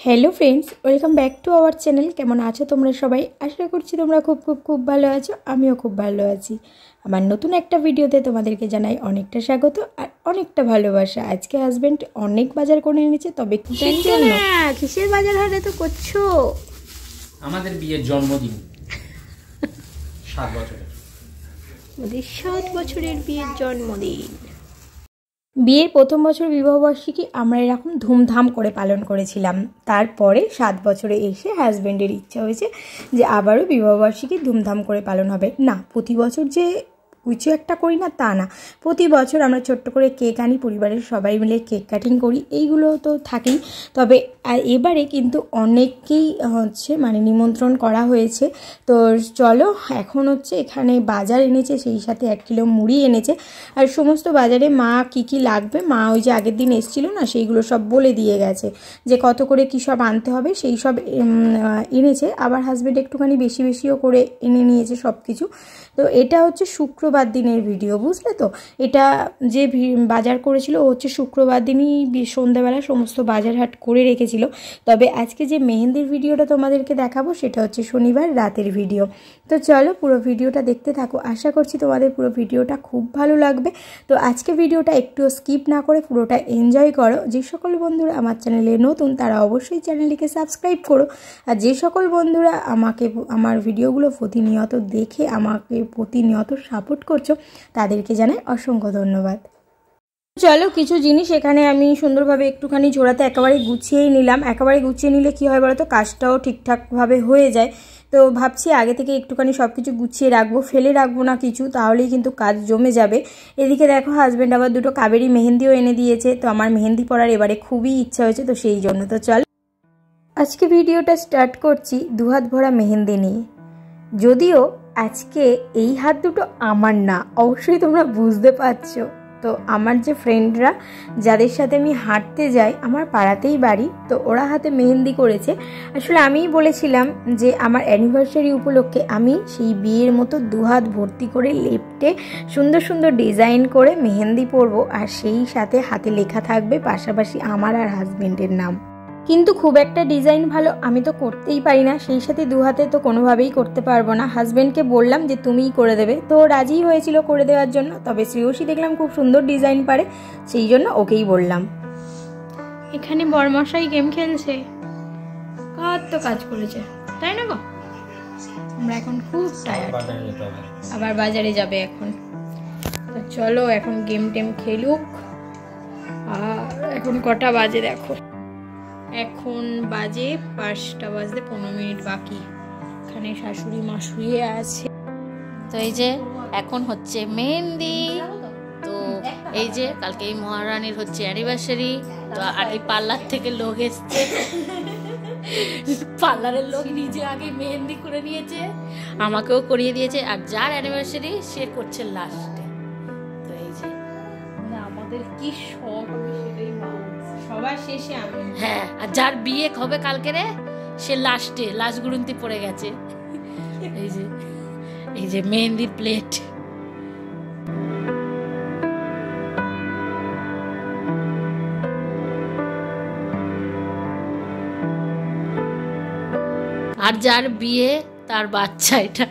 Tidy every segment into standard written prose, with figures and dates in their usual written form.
Hello friends welcome back to our channel केमन आछो तोमरा सबाई आशा करछि तोमरा खूब खूब खूब भालो आछो आमिও खूब भालो आछि आमार नतून एकटा भिडियोते तोमादेरके जानाई अनेकटा स्वागत और अनेकटा भालोबासा। आजके हाजबैंड अनेक बाजार करे এনেছে तबे किसेर जন্য किसेर बाजार हले तो करछो আমাদের বিয়ের জন্মদিন 7 বছরের আমাদের 7 বছরের বিয়ের জন্মদিন। বিয়ের প্রথম বছর বিবাহবার্ষিকী আমরা এরকম ধুমধাম করে পালন করেছিলাম। তারপরে 7 বছরে এসে হাজবেন্ডের ইচ্ছা হয়েছে যে আবারও বিবাহবার্ষিকী ধুমধাম করে পালন হবে। না প্রতি বছর যে কিছু একটা করি না তা না, প্রতি বছর আমরা ছোট্ট করে কেক আনি, পরিবারের সবাই মিলে কেক কাটিং করি, এইগুলো তো থাকেই। তবে এবারে কিন্তু অনেককেই মানে নিমন্ত্রণ করা হয়েছে। তো চলো এখন এখানে বাজার এনেছে, সেই সাথে 1 কিলো মুড়ি এনেছে। আর সমস্ত বাজারে মা কি লাগবে, মা ওই যে আগের দিন এসেছিল না, সেইগুলো সব বলে দিয়ে গেছে যে কত করে কী সব আনতে হবে, সেই সব এনেছে। আবার হাজব্যান্ড একটুখানি বেশিও করে এনে নিয়েছে সব কিছু। তো এটা শুক্রবার দিনের ভিডিও, বুঝলে তো। এটা যে বাজার করেছিল ও শুক্রবার দিনই সন্ধ্যাবেলা সমস্ত বাজার হাট করে রেখেছিল। তবে আজকে যে মেহেন্দির ভিডিওটা তোমাদেরকে দেখাবো সেটা শনিবার রাতের ভিডিও। তো চলো পুরো ভিডিওটা দেখতে থাকো, আশা করছি তোমাদের পুরো ভিডিওটা খুব ভালো লাগবে। তো আজকে ভিডিওটা একটু স্কিপ না করে পুরোটা এনজয় করো। যে সকল বন্ধুরা আমার চ্যানেলে নতুন তারা অবশ্যই চ্যানেলটিকে সাবস্ক্রাইব করো। আর যে সকল বন্ধুরা আমার ভিডিওগুলো প্রতিনিয়ত দেখে আমাকে প্রতিনিয়ত সাপোর্ট করছো তাদেরকে জানাই অসংখ্য ধন্যবাদ। চলো কিছু জিনিস এখানে আমি সুন্দরভাবে একটুখানি ঝোড়াতে একেবারে গুছিয়েই নিলাম। একেবারে গুছিয়ে নিলে কী হয় বলো তো, কাজটাও ঠিকঠাকভাবে হয়ে যায়। তো ভাবছি আগে থেকে একটুখানি সব কিছু গুছিয়ে রাখবো, ফেলে রাখবো না কিছু, তাহলেই কিন্তু কাজ জমে যাবে। এদিকে দেখো হাজব্যান্ড আবার 2টো কাবেরি মেহেন্দিও এনে দিয়েছে। তো আমার মেহেন্দি পরার এবারে খুবই ইচ্ছা হয়েছে, তো সেই জন্য। তো চলো আজকে ভিডিওটা স্টার্ট করছি 2 হাত ভরা মেহেন্দি নিয়ে। যদিও আজকে এই হাত দুটো আমার না, অবশ্যই তোমরা বুঝতে পারছো। তো আমার যে ফ্রেন্ডরা যাদের সাথে আমি হাঁটতে যাই, আমার পাড়াতেই বাড়ি, তো ওরা হাতে মেহেন্দি করেছে। আসলে আমিই বলেছিলাম যে আমার অ্যানিভার্সারি উপলক্ষে আমি সেই বিয়ের মতো 2 হাত ভর্তি করে লেপ্টে সুন্দর সুন্দর ডিজাইন করে মেহেন্দি পরবো, আর সেই সাথে হাতে লেখা থাকবে পাশাপাশি আমার আর হাজবেন্ডের নাম। কিন্তু খুব একটা ডিজাইন ভালো আমি তো করতেই পারি না, সেই সাথে 2 হাতে তো কোনোভাবেই করতে পারবো না। হাজব্যান্ডকে বললাম যে তুমিই করে দেবে, তো রাজি হয়েছিল করে দেওয়ার জন্য। তবে শ্রেয়সী দেখলাম খুব সুন্দর ডিজাইন পারে, সেই জন্য ওকেই বললাম। এখানে বরমশাই গেম খেলছে, কত কাজ করেছে তাই না গো। আমরা এখন খুব টায়ার্ড, আবার বাজারে যাবে এখন। তো চলো এখন গেম টেম খেলুক। আর এখন কটা বাজে দেখো, এখন বাজে 5টা বাজতে 15 মিনিট বাকি। এখানে শাশুড়ি মা শুয়ে আছে। তো এই যে এখন মেহেন্দি। তো এই যে কালকে এই মহারানীর অ্যানিভার্সারি। তো আর এই পার্লার থেকে লোক এসছে, পার্লারের লোক নিজে আগে মেহেন্দি করে নিয়েছে, আমাকেও করিয়ে দিয়েছে। আর যার অ্যানিভার্সারি সে করছে লাস্টে। তো এই যে আমাদের কি শখ, সেটাই সবার শেষে আমি। হ্যাঁ, আর যার বিয়ে হবে কালকে রে সে লাস্ট গুরুন্তি পড়ে গেছে। এই যে মেহেন্দির প্লেট। আর যার বিয়ে তার বাচ্চা এটা।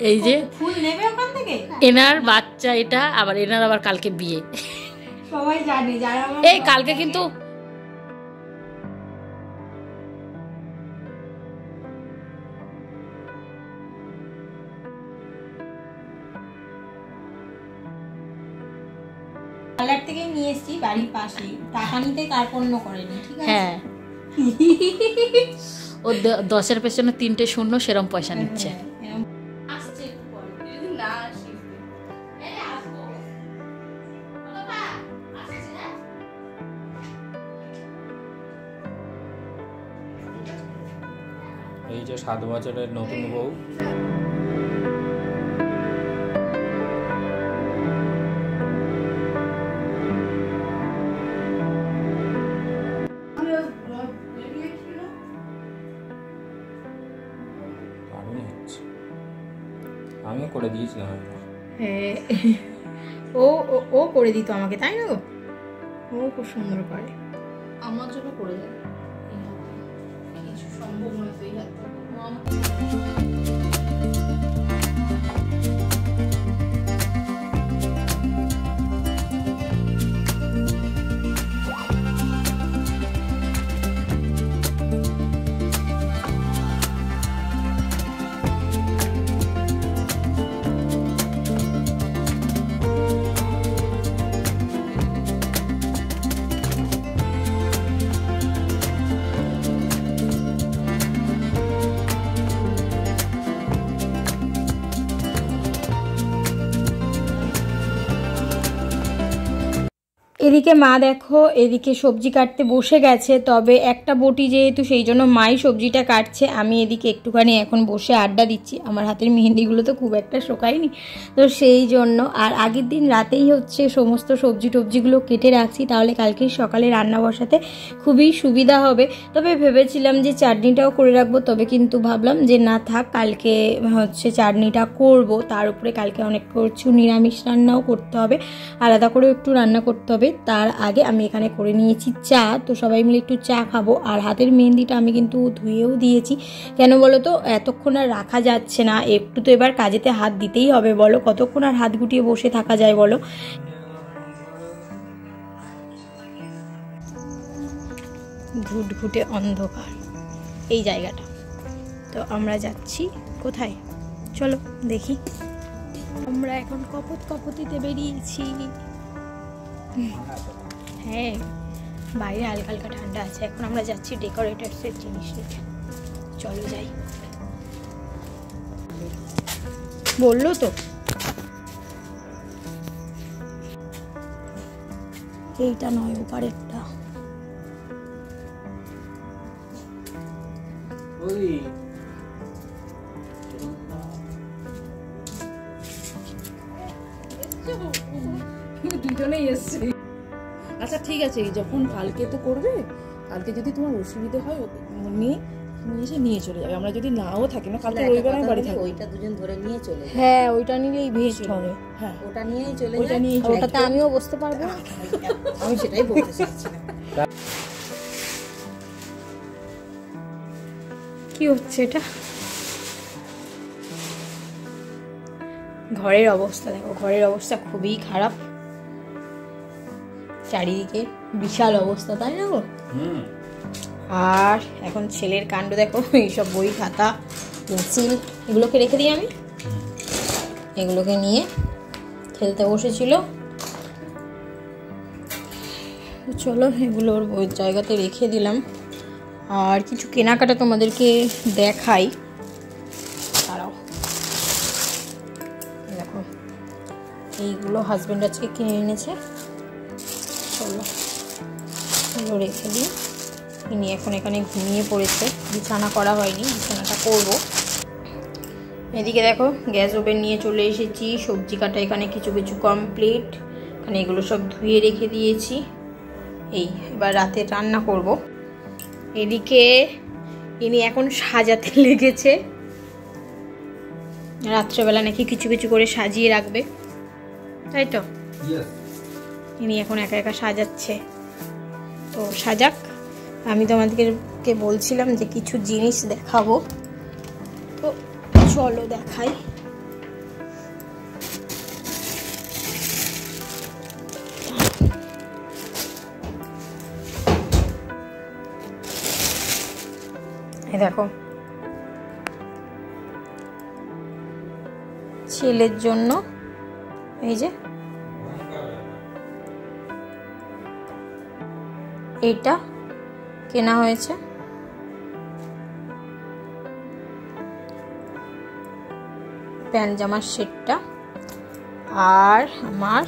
এই যে ফুল নেবে ওখান থেকে, এনার বাচ্চা এটা, আবার এনার আবার কালকে বিয়ে। সবাই জানে যারা এই কালকে কিন্তু পার্লার থেকে নিয়ে এসেছি বাড়ির পাশে, টাকা নিতে কার্পণ্য করেনি, ঠিক আছে। হ্যাঁ ও 10-এর পেছনে 3টে শূন্য সেরকম পয়সা নিচ্ছে। এই যে 7 বছরের নতুন বউ। আমিও করে দিয়েছিলাম। হ্যাঁ ও করে দিত আমাকে, তাই না গো। ও খুব সুন্দর করে। আমার জন্য করে দেয়, কিছু সম্ভব নয় তো এই হাত থেকে। এদিকে মা দেখো এদিকে সবজি কাটতে বসে গেছে, তবে একটা বটি যেহেতু সেই জন্য মাই সবজিটা কাটছে, আমি এদিকে একটুখানি এখন বসে আড্ডা দিচ্ছি। আমার হাতের মেহেন্দিগুলো তো খুব একটা শোকায়নি, তো সেই জন্য। আর আগের দিন রাতেই হচ্ছে সমস্ত সবজিগুলো কেটে রাখছি, তাহলে কালকে সকালে রান্না বসাতে খুবই সুবিধা হবে। তবে ভেবেছিলাম যে চাটনিটাও করে রাখবো, তবে কিন্তু ভাবলাম যে না থাক, কালকে হচ্ছে চাটনিটা করব। তার উপরে কালকে অনেক কিছু নিরামিষ রান্নাও করতে হবে, আলাদা করেও একটু রান্না করতে হবে। তার আগে আমি এখানে করে নিয়েছি চা, তো সবাই মিলে একটু চা খাবো। আর হাতের মেহেন্দিটা আমি কিন্তু ধুয়েও দিয়েছি, কেন বলো তো এতক্ষণ আর রাখা যাচ্ছে না, একটু তো এবার কাজেতে হাত দিতেই হবে, বলো কতক্ষণ আর হাত গুটিয়ে বসে থাকা যায় বলো। ঘুটঘুটে অন্ধকার এই জায়গাটা, তো আমরা যাচ্ছি কোথায় চলো দেখি। আমরা এখন কপতিতে বেরিয়েছি। হ্যাঁ, বাইরে হালকা হালকা ঠান্ডা আছে। এখন আমরা যাচ্ছি ডেকোরেটার্সের জিনিস নিতে, চলো যাই। বললো তো এইটা নয়, ওপারেরটা। দুজনেই এসছে। আচ্ছা ঠিক আছে, যখন কালকে তো করবে, কালকে যদি তোমার অসুবিধা হয় নিয়ে এসে নিয়ে চলে যাবে। আমরা যদি নাও থাকি না, কালকে রবিবার আমি বাড়ি থাকবো, ওইটা দুজন ধরে নিয়ে চলে যাবে। হ্যাঁ, ওইটা নিলেই বেস্ট হবে। হ্যাঁ, ওটা নিয়েই চলে ওইটা যাবে। নিয়েই ওটাতে আমিও বসতে পারবো। আমি সেটাই বলতে চাইছিলাম। কি হচ্ছে এটা? ঘরের অবস্থা দেখো, ঘরের অবস্থা খুবই খারাপ, চারিদিকে বিশাল অবস্থা, তাই না গো? আর এখন ছেলের কাণ্ড দেখো, এইসব বই খাতা পেন্সিল এগুলোকে রেখে দিই আমি, এগুলোকে নিয়ে খেলতে বসেছিল। চলো এগুলোর বইয়ের জায়গাতে রেখে দিলাম। আর কিছু কেনাকাটা তোমাদেরকে দেখাই, দাঁড়াও। দেখো এইগুলো হাজব্যান্ড আজকে কিনে এনেছে, চলো এগুলো রেখে দিই। ইনি এখন এখানে ঘুমিয়ে পড়েছে, বিছানা করা হয়নি, বিছানাটা করব। এদিকে দেখো গ্যাস ওভেন নিয়ে চলে এসেছি, সবজি কাটা এখানে কিছু কিছু কমপ্লিট, এখানে এগুলো সব ধুয়ে রেখে দিয়েছি। এই এবার রাতে রান্না করব। এদিকে ইনি এখন সাজাতে লেগেছে, রাত্রেবেলা নাকি কিছু কিছু করে সাজিয়ে রাখবে, তাই তো? ইনি এখন একা একা সাজাচ্ছে, তো সাজাক। আমি তোমাদেরকে বলছিলাম যে কিছু জিনিস দেখাবো, তো চলো দেখাই। এই দেখো ছেলের জন্য এই যে এইটা কেনা হয়েছে, প্যান্ট জামার সেটটা। আর আমার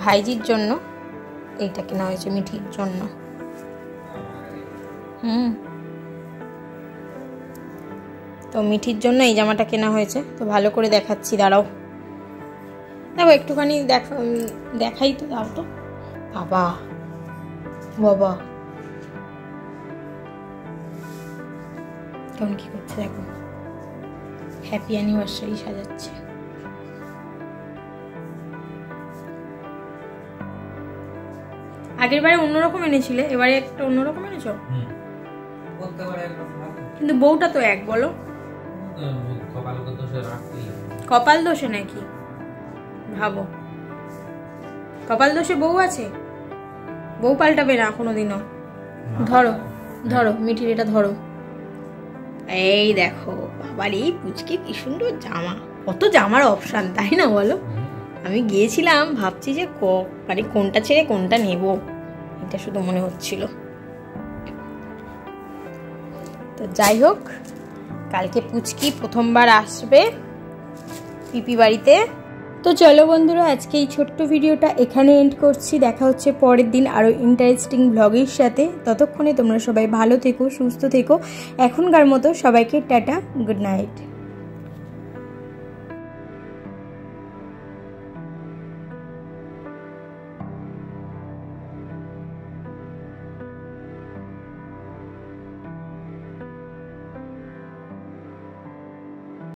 ভাইজির জন্য এইটা কেনা হয়েছে, মিঠির জন্য। তো মিঠির জন্য এই জামাটা কেনা হয়েছে, তো ভালো করে দেখাচ্ছি, দাঁড়াও। দেখো একটুখানি দেখাই তো, দাও তো। বাবা বাবা কেমন কি করছে দেখো, হ্যাপি অ্যানিভার্সারি সাজাচ্ছে। আগের বারে অন্যরকম এনেছিলে, এবারে একটা অন্যরকম এনেছো। কিন্তু বউটা তো এক, বলো কপাল দোষে নাকি? ভাবো, কপাল দোষে বউ আছে? বউ পাল্টাবে না কোনোদিনও। ধরো ধরো মিঠির এটা ধরো। এই দেখো বাবার এই পুচকে কি সুন্দর জামা, কত জামার অপশান, তাই না বলো? আমি গিয়েছিলাম ভাবছি যে মানে কোনটা ছেড়ে কোনটা নেব, এটা শুধু মনে হচ্ছিল। তো যাই হোক, কালকে পুচকি প্রথমবার আসবে পিপি বাড়িতে। তো চলো বন্ধুরা, আজকে এই ছোট্ট ভিডিওটা এখানে এন্ড করছি। দেখা হচ্ছে পরের দিন আরও ইন্টারেস্টিং ব্লগের সাথে। ততক্ষণে তোমরা সবাই ভালো থেকো, সুস্থ থেকো। এখনকার মতো সবাইকে টাটা, গুড নাইট।